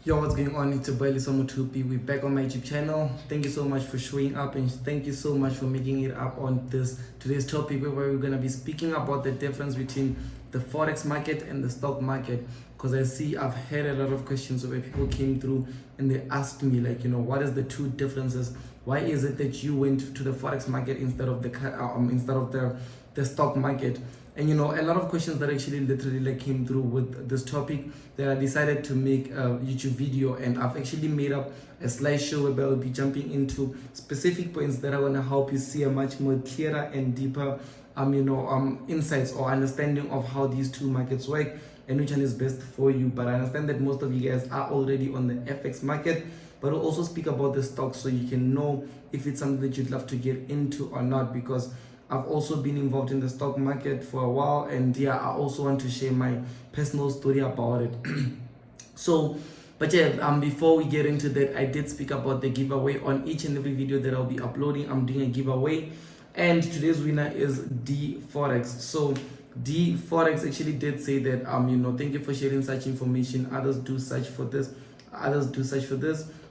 Yo, what's going on? It's your boy Lisomutupi. We're back on my YouTube channel. Thank you so much for showing up and thank you so much for making it up on today's topic where we're gonna be speaking about the difference between the forex market and the stock market. Because I've had a lot of questions where people came through and they asked me what is the two differences? Why is it that you went to the forex market instead of the stock market? And a lot of questions that actually literally came through with this topic that I decided to make a YouTube video, and I've actually made up a slideshow where I'll be jumping into specific points that are going to help you see a much more clearer and deeper insights or understanding of how these two markets work and which one is best for you. But I understand that most of you guys are already on the FX market, but we'll also speak about the stock so you can know if it's something that you'd love to get into or not, because I've also been involved in the stock market for a while, and I also want to share my personal story about it. Before we get into that, I did speak about the giveaway. On each and every video that I'll be uploading, I'm doing a giveaway, and today's winner is D Forex. So D Forex actually did say that thank you for sharing such information. Others do search for this.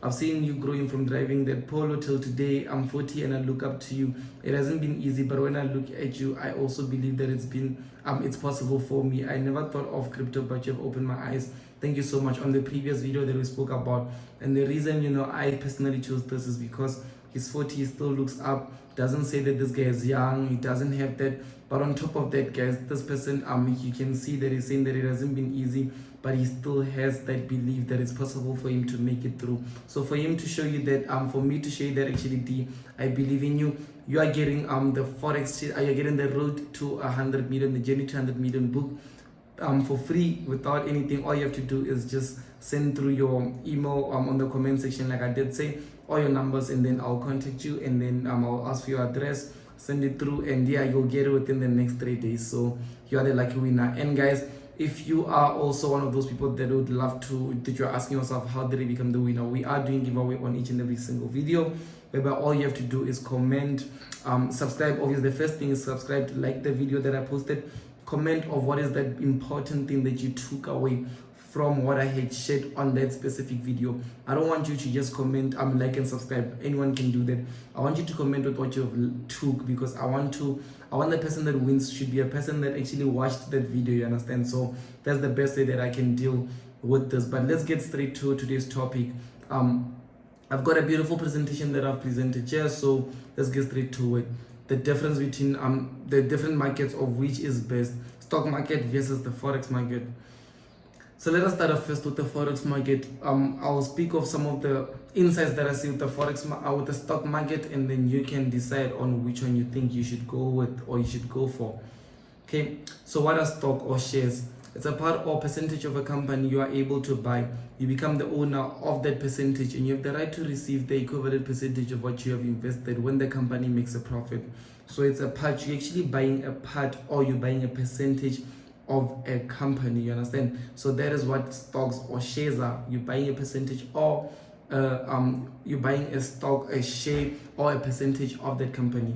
I've seen you growing from driving that Polo till today. I'm 40 and I look up to you. It hasn't been easy, but when I look at you, I also believe that it's possible for me. I never thought of crypto, but you've opened my eyes. Thank you so much. On the previous video that we spoke about, and the reason I personally chose this is because he's 40, he still looks up. Doesn't say that this guy is young, he doesn't have that. But on top of that, guys, this person, you can see that he's saying that it hasn't been easy, but he still has that belief that it's possible for him to make it through. So for him to show you that, for me to show you that actually, D, I believe in you. You are getting the Forex, you're getting the road to 100 million, the journey to 100 million book for free without anything. All you have to do is just send through your email on the comment section, like I did say, all your numbers, and then I'll contact you, and then I'll ask for your address, send it through, and you'll get it within the next 3 days. So you are the lucky winner. And guys, if you are also one of those people that would love to, that you're asking yourself, how did I become the winner? We are doing giveaway on each and every single video, whereby all you have to do is comment, subscribe. Obviously, the first thing is subscribe, to like the video that I posted, comment of what is that important thing that you took away from what I had shared on that specific video. I don't want you to just comment, like and subscribe. Anyone can do that. I want you to comment with what you took, because I want the person that wins should be a person that actually watched that video, you understand? So that's the best way that I can deal with this. But let's get straight to today's topic. I've got a beautiful presentation that I've presented here, so let's get straight to it. The difference between the different markets of which is best, stock market versus the forex market. So let us start off first with the forex market. I'll speak of some of the insights that I see with the with the stock market, and then you can decide on which one you think you should go with or you should go for. Okay, so what are stock or shares? It's a part or percentage of a company you are able to buy. You become the owner of that percentage, and you have the right to receive the equivalent percentage of what you have invested when the company makes a profit. So it's a part, you're actually buying a part, or you're buying a percentage of a company, you understand? So that is what stocks or shares are. You're buying a percentage, or you're buying a stock, a share, or a percentage of that company.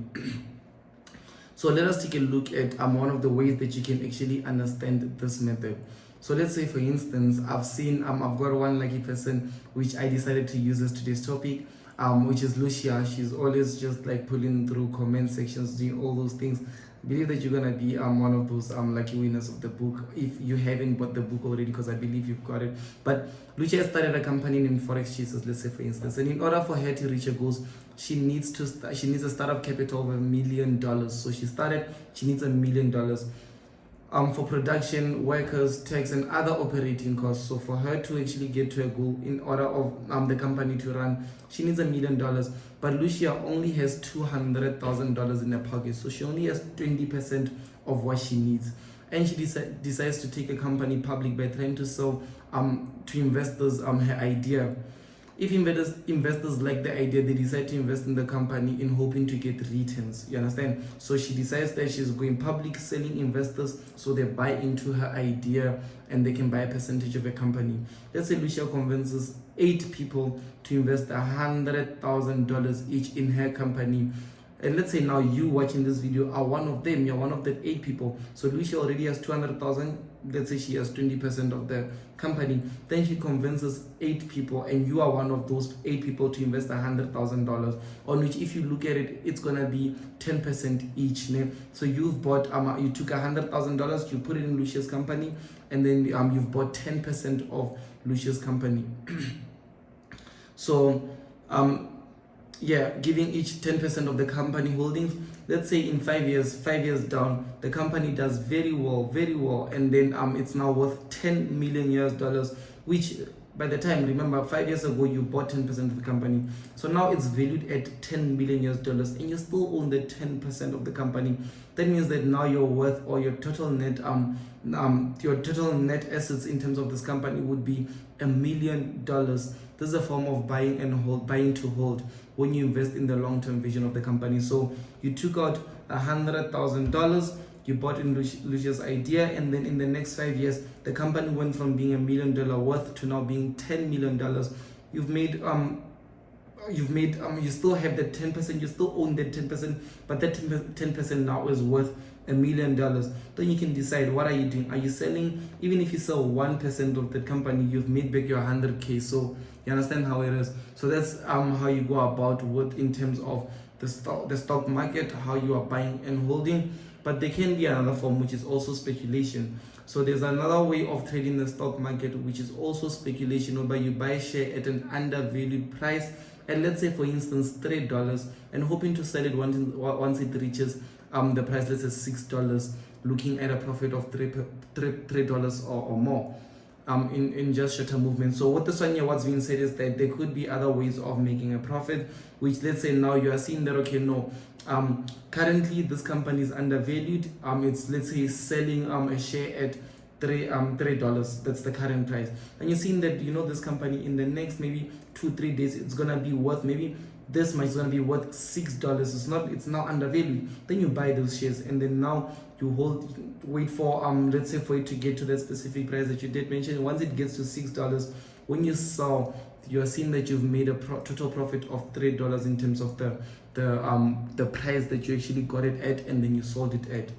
So let us take a look at one of the ways that you can actually understand this method. So let's say, for instance, I've got one lucky person which I decided to use as today's topic, which is Lucia. She's always just pulling through comment sections, doing all those things. I believe that you're gonna be one of those lucky winners of the book if you haven't bought the book already, because I believe you've got it. But Lucia started a company named Forex Chasers, let's say, for instance, and in order for her to reach her goals, she needs a startup capital of $1 million. So she needs $1 million for production, workers, tax, and other operating costs. So for her to actually get to a goal, in order of the company to run, she needs $1 million. But Lucia only has $200,000 in her pocket, so she only has 20% of what she needs. And she decides to take a company public by trying to sell to investors her idea. If investors like the idea, they decide to invest in the company in hoping to get returns. You understand? So she decides that she's going public, selling investors, so they buy into her idea and they can buy a percentage of a company. Let's say Lucia convinces 8 people to invest $100,000 each in her company. and let's say now you watching this video are one of them, you're one of the 8 people. So Lucia already has 200,000, let's say she has 20% of the company, then she convinces 8 people, and you are one of those 8 people to invest $100,000, on which if you look at it, it's gonna be 10% each. So you've bought, you took $100,000, you put it in Lucia's company, and then you've bought 10% of Lucia's company. So yeah, giving each 10% of the company holdings. Let's say in 5 years down, the company does very well, and then it's now worth $10 million, which by the time, remember 5 years ago you bought 10% of the company, so now it's valued at $10 million, and you still own the 10% of the company. That means that now your worth, or your total net assets in terms of this company would be $1 million. This is a form of buying to hold when you invest in the long-term vision of the company. So you took out $100,000, you bought in Lucia's idea, and then in the next 5 years, the company went from being $1 million worth to now being $10 million. You've made you still have the 10%, you still own the 10%, but that 10% now is worth $1 million. Then you can decide, what are you doing? Are you selling? Even if you sell 1% of the company, you've made back your 100K. So you understand how it is. So that's how you go about with, in terms of the stock market, how you are buying and holding. But there can be another form, which is also speculation. So there's another way of trading the stock market, which is also speculation, whereby you buy a share at an undervalued price, and let's say for instance $3, and hoping to sell it once it reaches the price, let's say $6, looking at a profit of $3 or more in just shorter movement. So with this one here, what's being said is that there could be other ways of making a profit, which, let's say now you are seeing that, okay, no, currently this company is undervalued. It's, let's say, selling a share at $3. That's the current price, and you're seeing that, you know, this company in the next maybe 2-3 days, it's gonna be worth maybe this much, is gonna be worth $6. It's now undervalued. Then you buy those shares, and then now you wait for let's say for it to get to that specific price that you did mention. Once it gets to $6, when you sell, you are seeing that you've made a total profit of $3 in terms of the price that you actually got it at, and then you sold it at.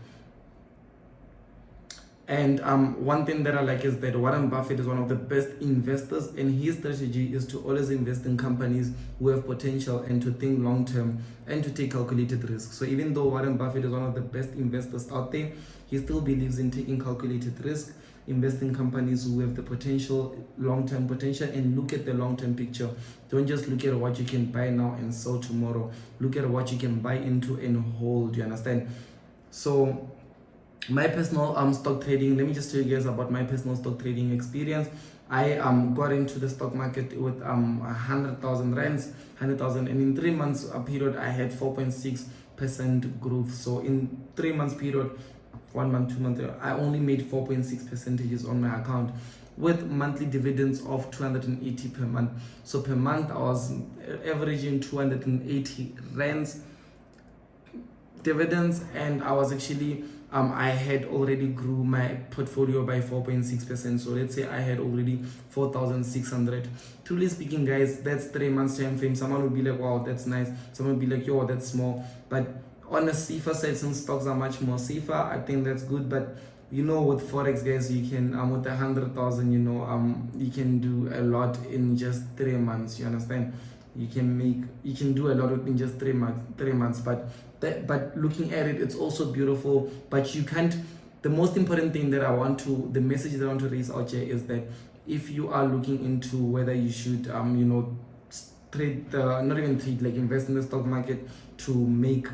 And one thing that I like is that Warren Buffett is one of the best investors, and his strategy is to always invest in companies who have potential, and to think long term, and to take calculated risks. So even though Warren Buffett is one of the best investors out there, he still believes in taking calculated risk, invest in companies who have the potential, long-term potential, and look at the long-term picture. Don't just look at what you can buy now and sell tomorrow. Look at what you can buy into and hold. You understand? So my personal stock trading, let me just tell you guys about my personal stock trading experience. I got into the stock market with 100,000 rands, 100,000, and in 3 months period I had 4.6% growth. So in 3 months period, 1 month, 2 months, I only made 4.6% on my account, with monthly dividends of 280 per month. So per month I was averaging 280 rands dividends, and I was actually I had already grew my portfolio by 4.6%. So let's say I had already 4,600. Truly speaking, guys, that's 3 months time frame. Someone would be like, wow, that's nice. Someone would be like, yo, that's small. But on a safer side, since stocks are much more safer, I think that's good. But you know, with Forex, guys, you can with 100,000, you know, you can do a lot in just 3 months. You understand? You can do a lot in just 3 months. But looking at it, it's also beautiful. But you can't. The most important thing that the message that I want to raise out here is that if you are looking into whether you should you know, not even trade, like invest in the stock market to make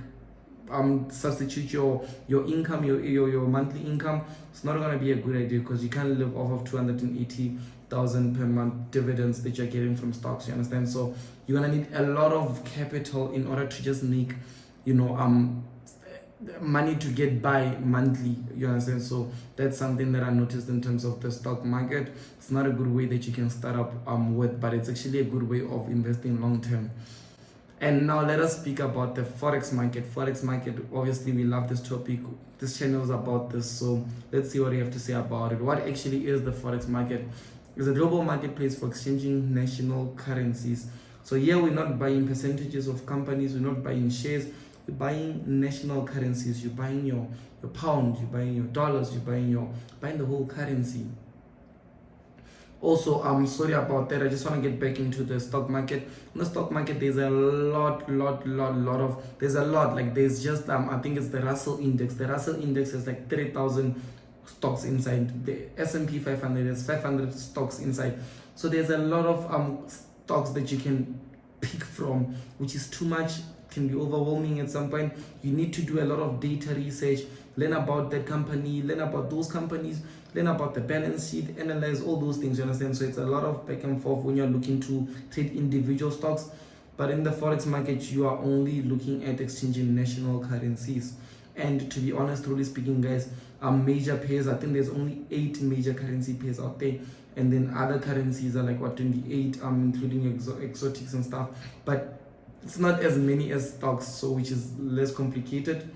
substitute your income, your monthly income, it's not going to be a good idea, because you can't live off of 280,000 per month dividends that you're getting from stocks. You understand? So you're going to need a lot of capital in order to just make, you know, money to get by monthly. You understand? So that's something that I noticed in terms of the stock market. It's not a good way that you can start up with, but it's actually a good way of investing long term. And now let us speak about the Forex market. Forex market, obviously we love this topic. This channel is about this, so let's see what you have to say about it. What actually is the Forex market? It's a global marketplace for exchanging national currencies. So here we're not buying percentages of companies, we're not buying shares, you're buying national currencies, you're buying your pound, you're buying your dollars, you're buying the whole currency. Also, I'm sorry about that. I just want to get back into the stock market. In the stock market, there's a lot of, there's a lot, like there's just, I think it's the Russell Index. The Russell Index has like 30,000 stocks inside. The S&P 500 has 500 stocks inside. So there's a lot of stocks that you can pick from, which is too much, can be overwhelming at some point. You need to do a lot of data research, learn about that company, learn about those companies, learn about the balance sheet, analyze all those things, you understand? So it's a lot of back and forth when you're looking to trade individual stocks. But in the Forex market, you are only looking at exchanging national currencies. And to be honest, truly speaking, guys, major pairs, I think there's only 8 major currency pairs out there. And then other currencies are like, what, 28, including exotics and stuff. But it's not as many as stocks, so which is less complicated.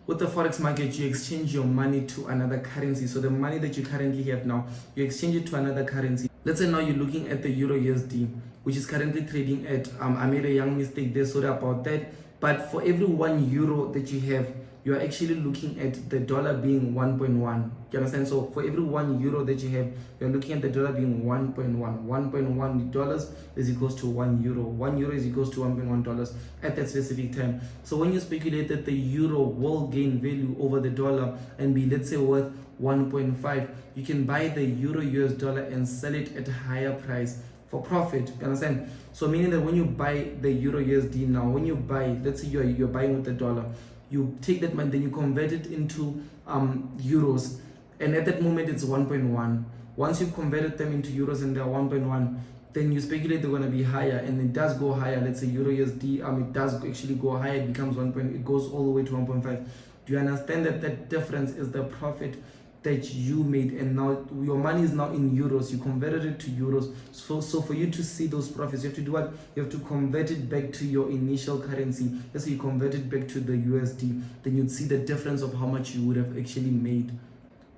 With the Forex market, you exchange your money to another currency. So the money that you currently have now, you exchange it to another currency. Let's say now you're looking at the Euro USD, which is currently trading at, I made a young mistake there, sorry about that. But for every 1 euro that you have, you're actually looking at the dollar being 1.1. You understand? So for every 1 euro that you have, you're looking at the dollar being 1.1. 1.1 dollars is equals to 1 euro. 1 euro is equals to $1.1 at that specific time. So when you speculate that the euro will gain value over the dollar and be, let's say, worth 1.5, you can buy the euro US dollar and sell it at a higher price for profit. You understand? So meaning that when you buy the euro USD now, when you buy, let's say you're buying with the dollar, you take that money, then you convert it into euros, and at that moment it's 1.1. Once you've converted them into euros and they're 1.1, then you speculate they're going to be higher, and it does go higher. Let's say euro USD, it does actually go higher. It becomes 1. It goes all the way to 1.5. Do you understand that that difference is the profit that you made? And now your money is now in euros, you converted it to euros. So for you to see those profits, you have to do what? You have to convert it back to your initial currency. Let's say you convert it back to the USD, then you'd see the difference of how much you would have actually made.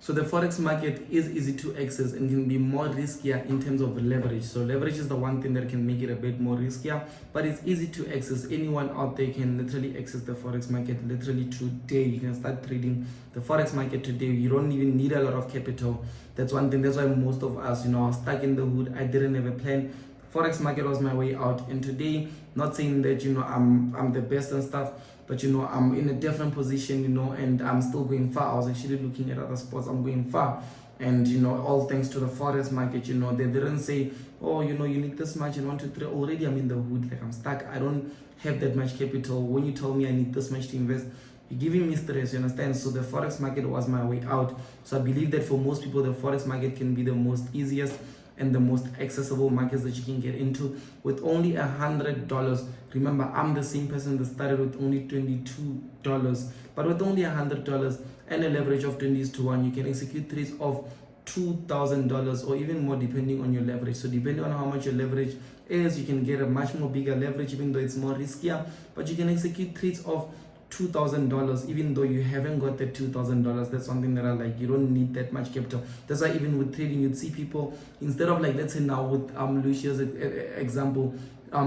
So the Forex market is easy to access and can be more riskier in terms of leverage. So leverage is the one thing that can make it a bit more riskier, but it's easy to access. Anyone out there can literally access the Forex market literally today. You can start trading the Forex market today. You don't even need a lot of capital. That's one thing. That's why most of us, are stuck in the hood. I didn't have a plan. Forex market was my way out. And today, not saying that, I'm the best and stuff, but I'm in a different position, and I'm still going far. I was actually looking at other sports. I'm going far, and all thanks to the Forex market. They didn't say, oh, you need this much and 1, 2, 3. Already I'm in the hood, like I'm stuck. I don't have that much capital. When you tell me I need this much to invest, you're giving me stress, you understand? So the Forex market was my way out. So I believe that for most people, the Forex market can be the most easiest and the most accessible markets that you can get into with only $100. Remember, I'm the same person that started with only $22, but with only $100 and a leverage of 20:1, you can execute trades of $2,000 or even more depending on your leverage. So depending on how much your leverage is, you can get a much more bigger leverage, even though it's more riskier, but you can execute trades of $2,000 even though you haven't got that $2,000. That's something that I like. You don't need that much capital. That's why even with trading, you'd see people, instead of, like, let's say now with Lucia's example,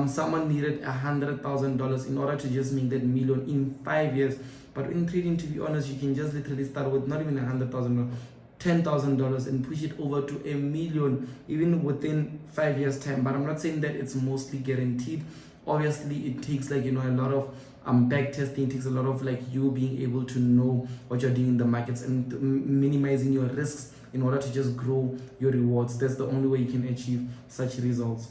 someone needed $100,000 in order to just make that million in 5 years. But in trading, to be honest, you can just literally start with not even $100,000, $10,000 and push it over to $1 million even within 5 years time. But I'm not saying that it's mostly guaranteed. Obviously it takes, like, a lot of back testing. It takes a lot of, like, you being able to know what you're doing in the markets and minimizing your risks in order to just grow your rewards. That's the only way you can achieve such results.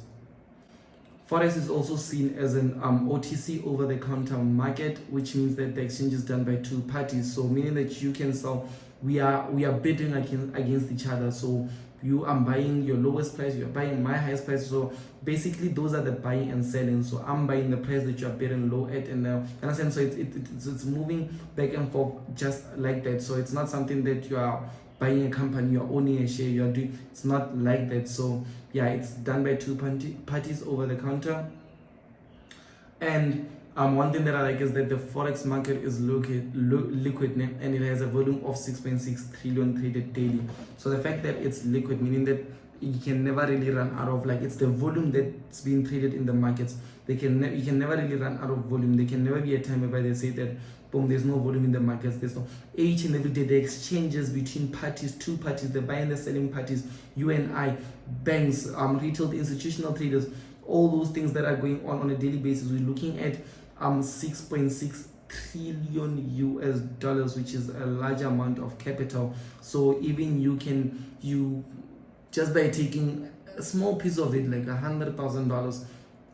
Forex is also seen as an OTC, over-the-counter market, which means that the exchange is done by 2 parties. So meaning that you can sell, we are bidding against each other. So you are buying your lowest price, you are buying my highest price. So basically those are the buying and selling. So I'm buying the price that you are bidding low at, and understand. So it's moving back and forth just like that. So it's not something that you are buying a company, you're owning a share, you're doing. It's not like that. So yeah, it's done by 2 parties over the counter. And one thing that I like is that the Forex market is liquid, and it has a volume of 6.6 trillion traded daily. So the fact that it's liquid, meaning that you can never really run out of, like, it's the volume that's being traded in the markets. You can never really run out of volume. There can never be a time where they say that boom, there's no volume in the markets. There's no, each and every day the exchanges between parties, two parties, the buying and the selling parties, you and I, banks, retail, institutional traders, all those things that are going on a daily basis. We're looking at 6.6 trillion US dollars, which is a large amount of capital. So even you just by taking a small piece of it, like $100,000,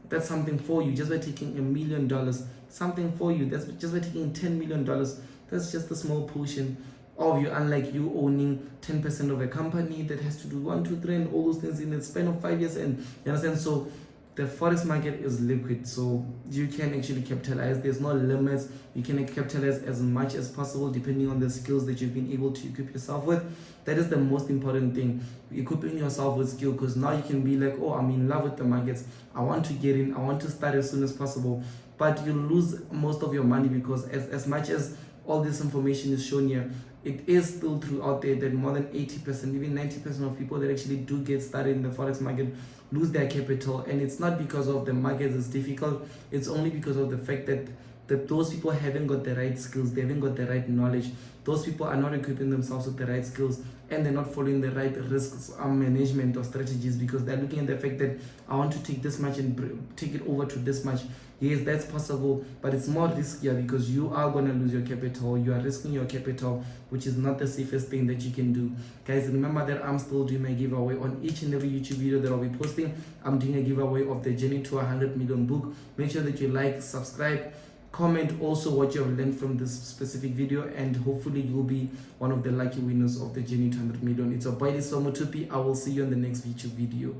that's something for you. Just by taking $1 million, something for you. That's just by taking $10 million, that's just a small portion of you, unlike you owning 10% of a company that has to do 1, 2, 3 and all those things in the span of 5 years. And you understand? So the forex market is liquid, so you can actually capitalize. There's no limits. You can capitalize as much as possible depending on the skills that you've been able to equip yourself with. That is the most important thing, equipping yourself with skill, because now you can be like, oh, I'm in love with the markets, I want to get in, I want to start as soon as possible. But you lose most of your money, because as much as all this information is shown here, it is still true out there that more than 80%, even 90% of people that actually do get started in the forex market lose their capital. And it's not because of the market is difficult, it's only because of the fact that those people haven't got the right skills, they haven't got the right knowledge. Those people are not equipping themselves with the right skills, and they're not following the right risks management or strategies, because they're looking at the fact that I want to take this much and take it over to this much. Yes, that's possible, but it's more riskier, because you are going to lose your capital. You are risking your capital, which is not the safest thing that you can do. Guys, remember that I'm still doing my giveaway on each and every YouTube video that I'll be posting. I'm doing a giveaway of the Journey to 100 Million book. Make sure that you like, subscribe, comment also what you have learned from this specific video, and hopefully you'll be one of the lucky winners of the Journey to 100 Million. It's a boy, Somo Tupi. I will see you in the next YouTube video.